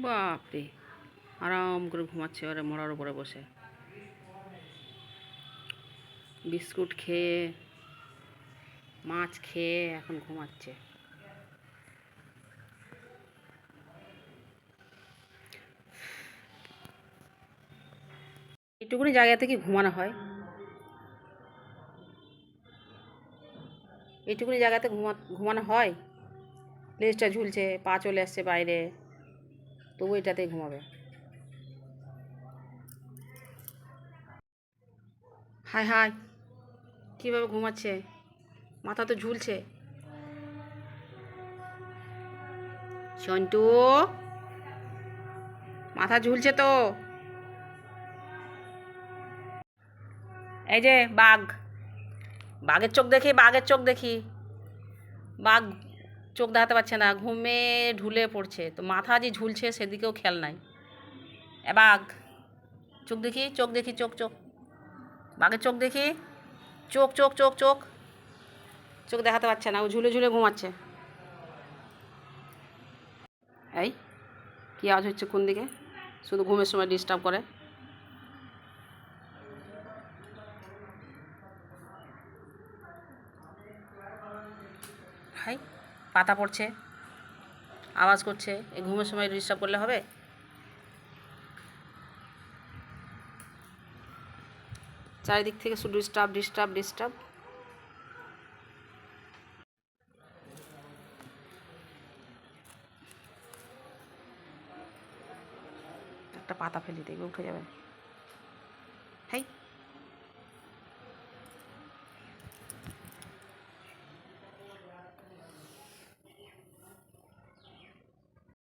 বাপরে, আরাম করে ঘুমাচ্ছে এবারে মরার উপরে বসে, বিস্কুট খেয়ে মাছ খেয়ে এখন ঘুমাচ্ছে। এটুকুনি জায়গাতে কি ঘুমানো হয়? এইটুকুনি জায়গাতে ঘুমানো হয়? লেজটা ঝুলছে, পা চলে আসছে বাইরে, তবু এটাতেই ঘুমাবে। হায় হায়, কীভাবে ঘুমাচ্ছে, মাথা তো ঝুলছে। সন্টু, মাথা ঝুলছে তো। এই যে বাঘ, বাঘের চোখ দেখি, বাঘের চোখ দেখি। বাঘ চোখ দেখাতে পারছে না, ঘুমে ঢুলে পড়ছে, তো মাথা যে ঝুলছে সেদিকেও খেয়াল নাই। এ বাঘ, চোখ দেখি, চোখ দেখি, চোখ চোখ, বাঘের চোখ দেখি, চোখ চোখ চোখ চোখ, চোখ দেখাতে পারছে না, ও ঝুলে ঝুলে ঘুমাচ্ছে। এই কী আওয়াজ হচ্ছে কোন দিকে? শুধু ঘুমের সময় ডিস্টার্ব করে। হাই, পাতা পড়ছে, আওয়াজ করছে, এই ঘুমের সময় ডিস্টার্ব করলে হবে? চারিদিক থেকে শুধু ডিস্টার্ব ডিস্টার্ব ডিস্টার্ব। একটা পাতা ফেলি, দেখবে উঠে যাবে।